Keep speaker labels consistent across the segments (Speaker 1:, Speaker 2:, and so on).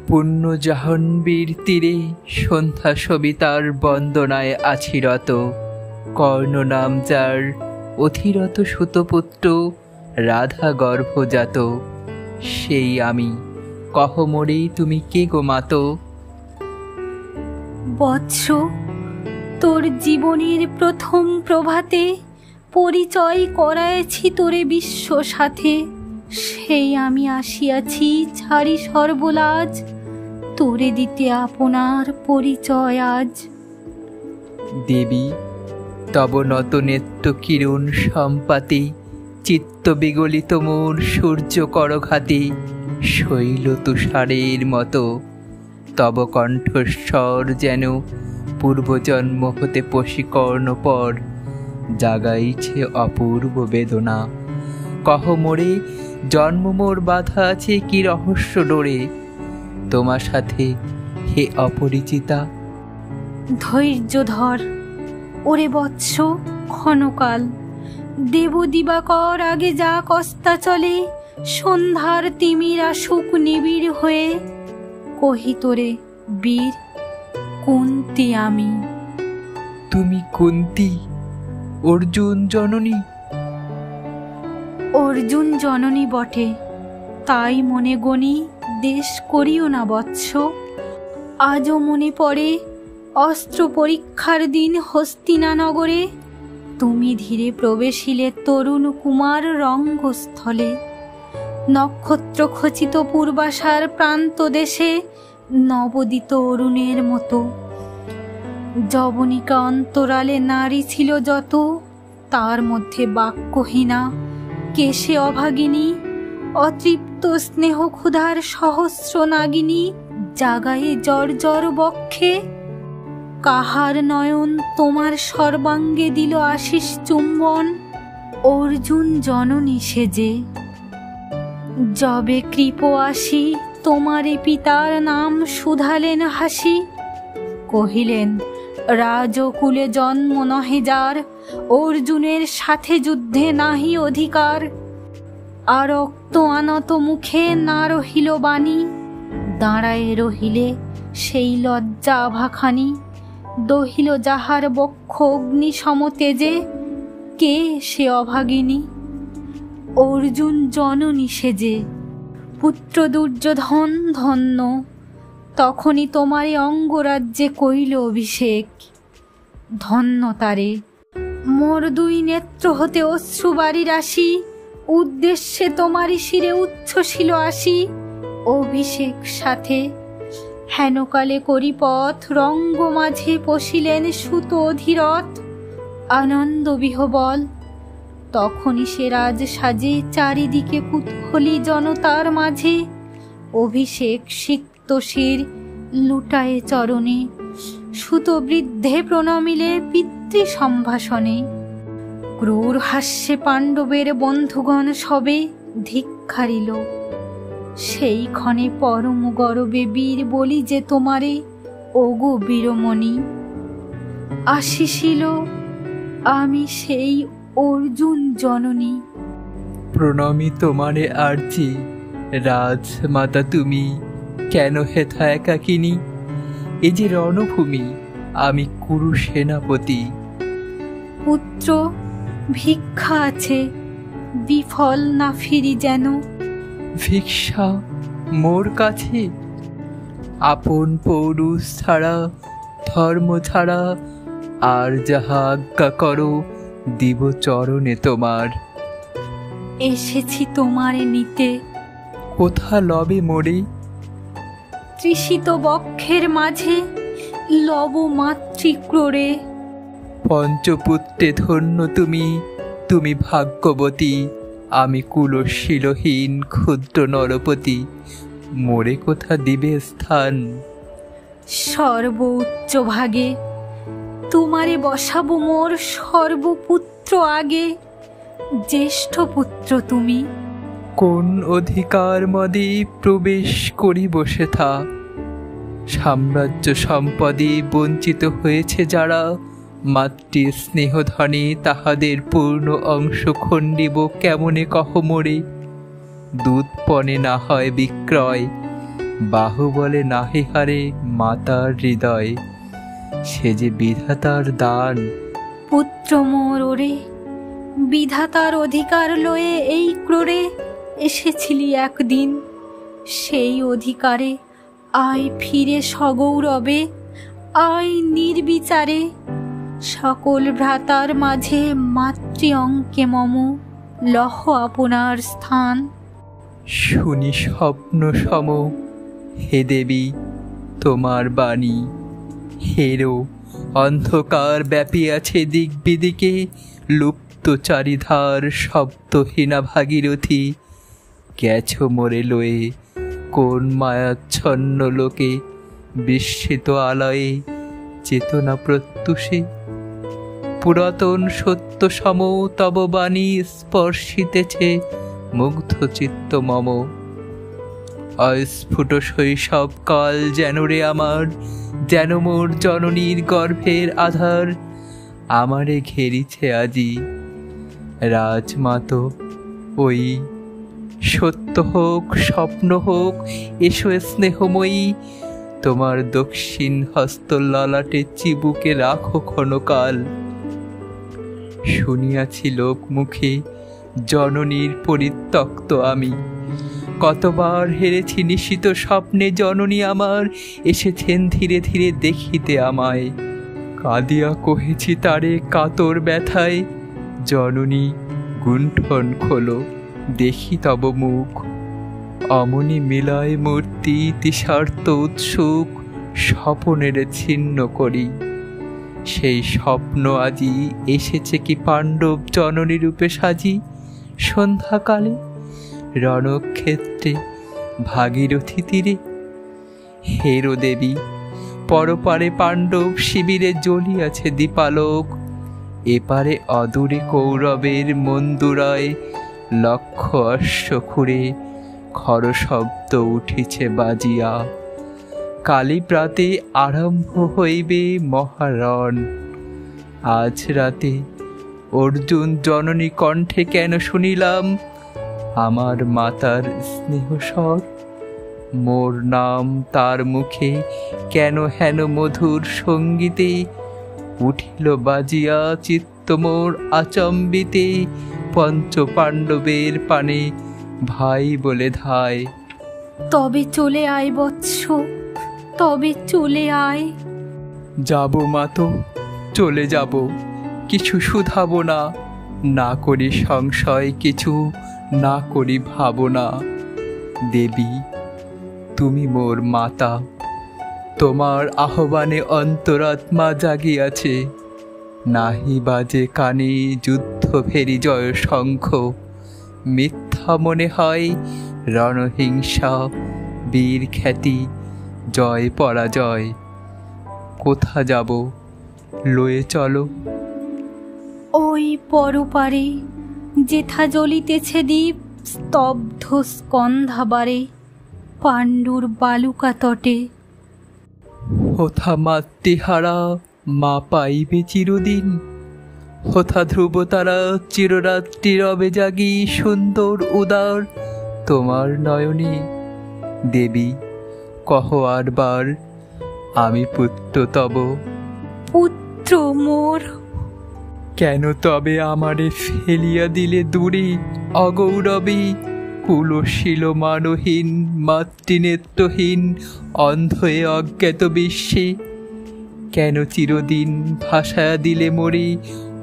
Speaker 1: পুণ্য জাহ্নবীর তীরে সন্ধ্যা সবিতার বন্দনায় আছি রত। কর্ণ নাম যার অধিরত সুতপুত্র, রাধা গর্ভজাত। সেই আমি, কহ মোরে তুমি কে গো মাতো?
Speaker 2: বৎস, তোর জীবনের প্রথম প্রভাতে পরিচয় করাইছি তোরে বিশ্ব সাথে। সেই আমি আসিয়াছি ছাড়ি সর্বলাজ, তোরে দিতে আপনার পরিচয় আজ।
Speaker 1: দেবী, তব নত নেত্র কিরণ সম্পাতি, চিত্ত বিগলিত মোর সূর্য করঘাতি। শৈল তুষারের মতো তব কণ্ঠস্বর যেন পূর্বজন্ম হতে পশিকর্ণ পর, জাগাইছে অপূর্ব বেদনা। কহ মোরে, জন্ম মোর বাধা আছে কি রহস্য ডোরে? তোমার সাথে হে অপরিচিতা।
Speaker 2: ধৈর্য ধর ওরে বৎস, ক্ষণকাল। দেব দিবাকর আগে যা কস্তা চলে, সন্ধ্যার তিমির আসুক নিবিড় হয়ে। কহি তোরে বীর, কুন্তি আমি।
Speaker 1: তুমি কুন্তি, অর্জুন জননী?
Speaker 2: অর্জুন জননী বটে, তাই মনে গণি দেশ করিও না বৎস। আজও মনে পড়ে অস্ত্র পরীক্ষার দিন হস্তিনানগরে, তুমি ধীরে প্রবেশিলে তরুণ কুমার রঙ্গস্থলে। নক্ষত্র খচিত পূর্বাশার প্রান্ত দেশে, নবদিত অরুণের মতো। যবনিকা অন্তরালে নারী ছিল যত, তার মধ্যে বাক্যহীনা কেশে অভাগিনী। অতৃপ্ত স্নেহ ক্ষুধার সহস্র নাগিনী, জাগায়ে জর্জর বক্ষে। কাহার নয়ন তোমার সর্বাঙ্গে দিল আশিস চুম্বন, অর্জুন জননী সেজে। যবে কৃপ আসি তোমারে পিতার নাম শুধালেন হাসি। কহিলেন, রাজকুলে জন্ম নহে যার, অর্জুনের সাথে যুদ্ধে নাহি অধিকার। আর রক্ত আনত মুখে না রহিল বাণী, দাঁড়ায়ে রহিলে সেই লজ্জা আভাখানি। দহিল যাহার বক্ষ অগ্নি সমতেজে, কে সে অভাগিনী? অর্জুন জননী সেজে। পুত্র দুর্যোধন ধন্য, তখনই তোমারে অঙ্গরাজ্যে কইল অভিষেক। ধন্য তারে, মোর দুই নেত্র হতে অশ্রুবারি রাশি, উদ্দেশ্যে তোমারই শিরে উচ্ছ্বসিল আসি। অভিষেক সাথে হেনকালে করিপথ, রঙ্গ মাঝে পশিলেন সুত অধিরথ। আনন্দ বিহবল, তখনই সে রাজ সাজে, চারিদিকে কুতূহলী জনতার মাঝে। অভিষেক সিক্ত শির লুটায়ে চরণে, সুত বৃদ্ধে প্রণমিলে পিতৃ সম্ভাষণে। ক্রূর হাস্যে পাণ্ডবের বন্ধুগণ সবে ধিক্কারিল। সেই ক্ষণে পরম গরবে বীর বলি যে তোমারে, ওগো বীরমণি। আসিছিল আমি সেই অর্জুন জননী।
Speaker 1: প্রণমি তোমারে আরজি, রাজমাতা তুমি কেন হেথা একাকিনী? এ যে রণভূমি, আমি কুরু সেনাপতি।
Speaker 2: পুত্র, ভিক্ষা আছে, বিফল না ফিরি যেন।
Speaker 1: ভিক্ষা মোর কাছে? আপন পৌরুষ ছাড়া, ধর্ম ছাড়া, আর যাহা আজ্ঞা করো দিব চরণে তোমার।
Speaker 2: এসেছি তোমারে নিতে।
Speaker 1: কোথা লবে মোরে?
Speaker 2: তৃষিত বক্ষের মাঝে লব মাতৃক্রোড়ে।
Speaker 1: পঞ্চপুত্রে ধন্য তুমি, তুমি ভাগ্যবতী। আমি কুলশীলহীন ক্ষুদ্র নরপতি, মোরে কোথা দিবে স্থান?
Speaker 2: সর্ব উচ্চ ভাগে তোমারে বসাবো মোর সর্বপুত্র আগে। জ্যেষ্ঠ পুত্র তুমি।
Speaker 1: কোন অধিকার মদে প্রবেশ করি বসে থা? সাম্রাজ্য সম্পদে বঞ্চিত হয়েছে যারা, মাতৃ স্নেহধনে তাহাদের পূর্ণ অংশ খণ্ডিব কেমনে কহ মোরে? দুধ পণে না হয় বিক্রয়, বাহুবলে নাহি হারে মাতার হৃদয়, সে যে বিধাতার দান।
Speaker 2: পুত্র মোর ওরে, বিধাতার অধিকার লয়ে এই ক্রোড়ে এসেছিলি একদিন, সেই অধিকারে আয় ফিরে সগৌরবে, আয় নির্বিচারে। সকল ভ্রাতার মাঝে মাতৃ অঙ্কে মম লহ আপনার স্থান।
Speaker 1: শুনি স্বপ্ন সম হে দেবী তোমার বাণী, হেরো অন্ধকার ব্যাপিয়াছে দিক বিদিকে, লুপ্ত চারিধার শব্দহীনা ভাগীরথী। গেছ মোরে লয়ে কোন মায়াচ্ছন্ন লোকে, বিস্মিত আলয়ে চেতনা প্রত্যুষে। পুরাতন সত্য সম তব বাণী স্পর্শিতেছে মুগ্ধ চিত্ত মম। অস্ফুট শৈশব কাল যেন রে আমার, যেন মোর জননীর গর্ভের আধার। আমারে ঘেরিছে আজি রাজমাতো ওই, সত্য হোক স্বপ্ন হোক এসো স্নেহময়ী। তোমার দক্ষিণ হস্ত ললাটে চিবুকে রাখো ক্ষণকাল। শুনিয়াছি লোক মুখে জননীর পরিত্যক্ত আমি, কতবার হেরেছি নিশিত স্বপ্নে জননী আমার এসেছেন ধীরে ধীরে দেখিতে আমায়। কাঁদিয়া কহেছি তারে কাতর ব্যথায়, জননী গুণ্ঠন খোলো দেখি তব মুখ। অমনি মিলায় মূর্তি তিসার্ত উৎসুক, স্বপনের ছিন্ন করি। সেই স্বপ্ন আজি এসেছে কি পাণ্ডব জননী রূপে সাজি। সন্ধ্যাকালে রণক্ষেত্রে ভাগীরথী তীরে, হেরো দেবী পরপারে পাণ্ডব শিবিরে জ্বলিয়াছে দীপালোক। এপারে অদূরে কৌরবের মন্দুরায় লক্ষ অশ্ব খুঁড়ে খর শব্দ উঠিছে বাজিয়া। কালী প্রাতে আরম্ভ হইবে মহারণ। আজ রাতে অর্জুন জননী কণ্ঠে কেন শুনিলাম আমার মাতার স্নেহস্বর। মোর নাম তার মুখে কেন হেন মধুর সঙ্গীতে, উঠিল বাজিয়া চিত্ত মোর আচম্বিতে। পঞ্চ পাণ্ডবের পানে ভাই বলে ধায়।
Speaker 2: তবে চলে আয় বৎস, তবে চলে আয়।
Speaker 1: যাব মাতো চলে যাব, কিছু শুধাব না, না করি সংশয় কিছু, না করি ভাবনা। দেবী তুমি মোর মাতা, তোমার আহ্বানে অন্তরাত্মা জাগিয়াছে। নাহি বাজে কানে যুদ্ধ ফেরি জয় শঙ্খ, মিথ্যা মনে হয় রণহিংসা বীর খ্যাতি জয় পরাজয়। কোথা যাব লয়ে চলো।
Speaker 2: ওই পরপারে যেথা জ্বলিতেছে দ্বীপ, স্তব্ধ স্কন্ধাবারে পাণ্ডুর বালুকা তটে।
Speaker 1: হোথা মাতৃহারা মা পাইবে চিরদিন, হোথা ধ্রুব তারা চিররাত্রি রবে জাগি সুন্দর উদার তোমার নয়নে। দেবী কহ আরবার আমি পুত্র তব।
Speaker 2: পুত্র মোর,
Speaker 1: কেন তবে আমারে ফেলিয়া দিলে দূরে অগৌরবী। কুলশীল মানহীন মাতৃনেত্রহীন অন্ধয়ে অজ্ঞাত বিশ্বে, কেন চিরদিন ভাসায়া দিলে মোরে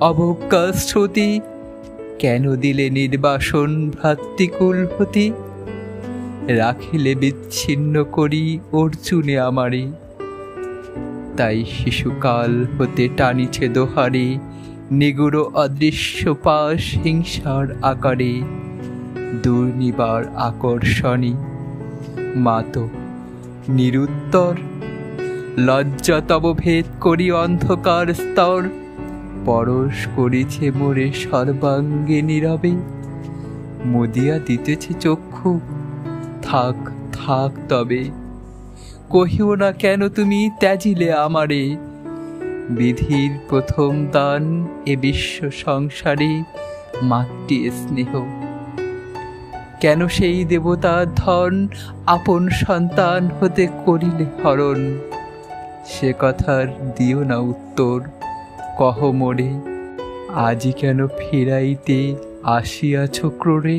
Speaker 1: অবজ্ঞা শ্রুতি। কেন দিলে নির্বাসন ভ্রাতৃকুল হতে, রাখিলে বিচ্ছিন্ন করি অর্জুনে আমারে। তাই শিশুকাল হতে টানিছে দোহারে নিগুড় অদৃশ্য পাশ হিংসার আকারে। দুর্নিবার আকর্ষণী মাতো নিরুত্তর, লজ্জা তব ভেদ করি অন্ধকার স্তর। পরশ করিছে মোরে সর্বাঙ্গে নীরবে, মুদিয়া দিতেছে চক্ষু থাক থাক তবে। কহিও না কেন তুমি ত্যাজিলে আমারে, বিধির প্রথম দান এ বিশ্ব সংসারে মাতৃ স্নেহ। কেন সেই দেবতার ধন আপন সন্তান হতে করিলে হরণ? সে কথার দিও না উত্তর, কহ মোরে আজি কেন ফিরাইতে আসিয়াছ ক্রোড়ে?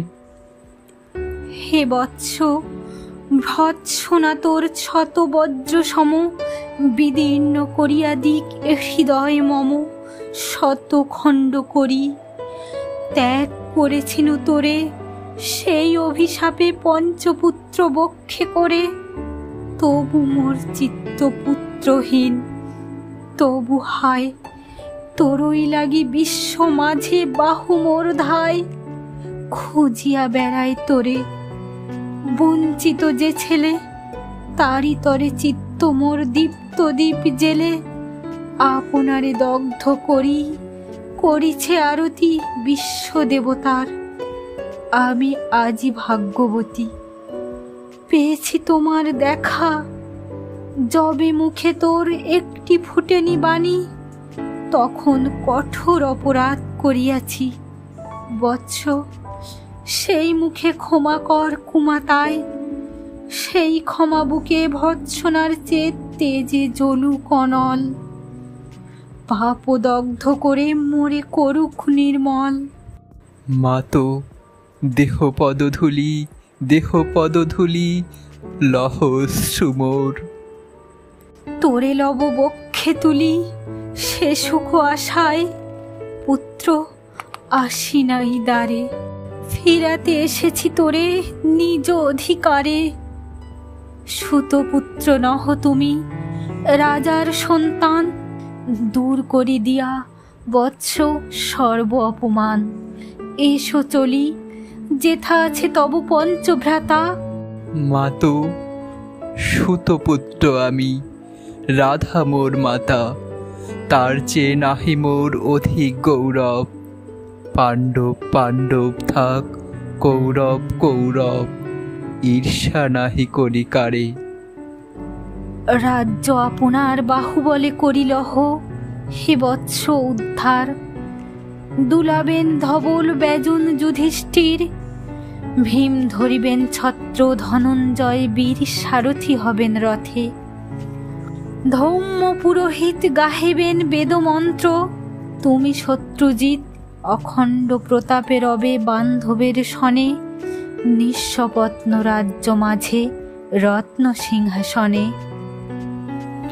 Speaker 2: হে বৎস, ভৎসনা তোর শত বজ্র সম, বিদীর্ণ করিয়া দিক হৃদয় মম। শত খণ্ড করি ত্যাগ করেছিনু তোরে, সেই অভিশাপে পঞ্চপুত্র বক্ষে করে। তবু মোর চিত্ত পুত্রহীন, তবু হায় তোরই লাগি বিশ্ব মাঝে বাহু মোর ধায়। খুঁজিয়া বেড়ায় তোরে বঞ্চিত যে ছেলে, তারি তরে চিত্ত মোর দীপ্ত দীপ জেলে। আপনারে দগ্ধ করি করিছে আরতি বিশ্ব দেবতার। আমি আজি ভাগ্যবতী, পেয়েছি তোমার দেখা। যবে মুখে তোর একটি ফুটেনি বাণী, তখন কঠোর অপরাধ করিয়াছি। বৎস, সেই মুখে ক্ষমা কর কুমাতায়, সেই ক্ষমা বুকে ভৎসনার চেয়ে তেজে জ্বলু কনল। পাপ দগ্ধ করে মোরে করুক নির্মল।
Speaker 1: মাতো দেহ পদধূলি, দেহ পদধূলি লহ সুমোর।
Speaker 2: তোরে লব বক্ষে তুলি সে সুখ আশায়, পুত্র আসি নাই দ্বারে। ফিরাতে এসেছি তোরে নিজ অধিকারে। সুতপুত্র নহ তুমি, রাজার সন্তান। দূর করি দিয়া বৎস সর্ব অপমান। এসো চলি, যেথা আছে তব পঞ্চভ্রাতা।
Speaker 1: মাতো সুতপুত্র আমি, রাধা মোর মাতা। তার চেয়ে নাহি মোর অধিক গৌরব। পাণ্ডব পাণ্ডব থাক, কৌরব কৌরব, ঈর্ষা নাহি করি কারে।
Speaker 2: রাজ্য আপনার বাহুবলে করিলহ হে বৎস উদ্ধার। দুলাবেন ধবল বেজুন যুধিষ্ঠির, ভীম ধরিবেন ছত্র ধনঞ্জয় বীর সারথি হবেন রথে। ধৌম্য পুরোহিত গাহেবেন বেদমন্ত্র, তুমি শত্রুজিৎ অখণ্ড প্রতাপে রবে বান্ধবের সনে। নিঃস্বপত্ন রাজ্য মাঝে রত্ন সিংহাসনে।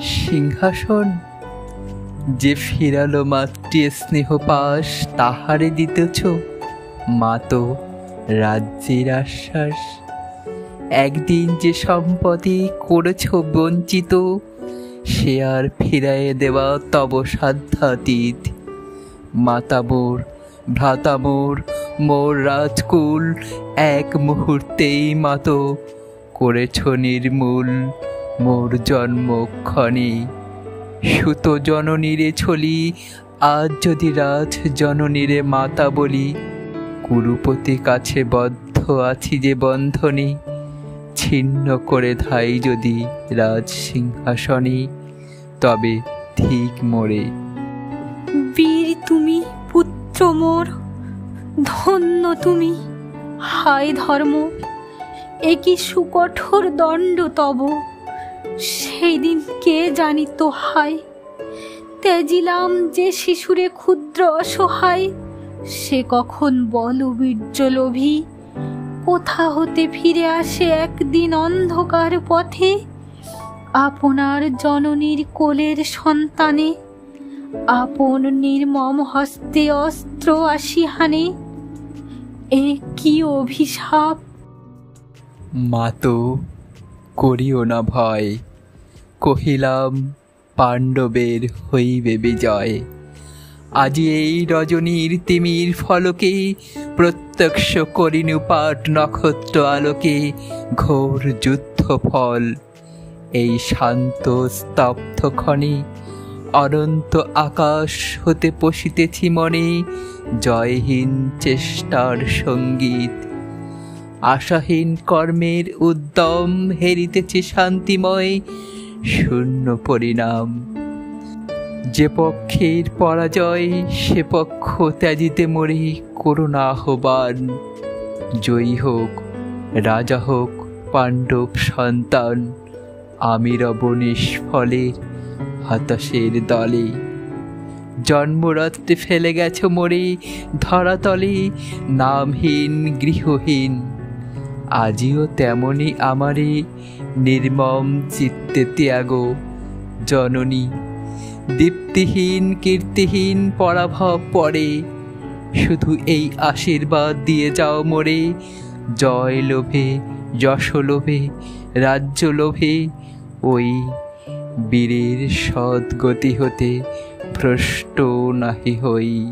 Speaker 1: সিংহাসন যে ফিরালো মাতৃ স্নেহ পাশ, তাহারে দিতেছ মাতো রাজ্যের আশ্বাস। একদিন যে সম্পদে করেছ বঞ্চিত, সে আর ফিরাইয়ে দেওয়া তব সাধ্যাতীত। মাতা মোর, ভ্রাতা মোর, মোর রাজকুল, এক মুহূর্তেই মাতো করেছ নির্মূল মোর জন্মক্ষণে। সুত জননীরে ছলি, আজ যদি রাজ জননীরে মাতা বলি। কুরুপতি কাছে বদ্ধ আছি যে বন্ধনে, ছিন্ন করে ধাই যদি রাজ সিংহাসনে, তবে ঠিক মোরে।
Speaker 2: বীর তুমি পুত্র মোর, ধন্য তুমি। হায় ধর্ম, এ কি সুকঠোর দণ্ড তব। সেই দিন কে জানিত হায়, ত্যাজিলাম যে শিশুরে ক্ষুদ্র অসহায়। সে কখন বলবীর্য লোভী, কোথা হতে ফিরে আসে একদিন অন্ধকার পথে। আপনার জননীর কোলের সন্তানে, আপন নির্মম হস্তে অস্ত্র আসি হানে। এ কি অভিশাপ!
Speaker 1: মাতো করিও না ভয়, কহিলাম পাণ্ডবের হইবে বিজয়। আজি এই রজনীর তিমির ফলকে, প্রত্যক্ষ করিনু পাট নক্ষত্র আলোকে ঘোর যুদ্ধ ফল। এই শান্ত স্তব্ধ ক্ষণে অনন্ত আকাশ হতে পশিতেছি মনে জয়হীন চেষ্টার সঙ্গীত। আশাহীন কর্মের উদ্যম হেরিতেছে শান্তিময় শূন্য পরিণাম। যে পক্ষের পরাজয় সে পক্ষ ত্যাজিতে মরে করুণা আহ্বান। জয়ী হোক রাজা হোক পাণ্ডব সন্তান, আমি রব নিষ্ফলের হতাশের দলে। জন্মরাত্রে ফেলে গেছো মোরে ধরাতলে, নামহীন গৃহহীন। আজিও তেমনি আমারে নির্মম চিত্তে ত্যাগ জননী। দীপ্তিহীন কীর্তিহীন পরাভব পরে, শুধু এই আশীর্বাদ দিয়ে যাও মোরে, জয় লোভে যশ লোভে রাজ্য লোভে ওই বীরের সদ্গতি হতে ভ্রষ্ট নাহি হই।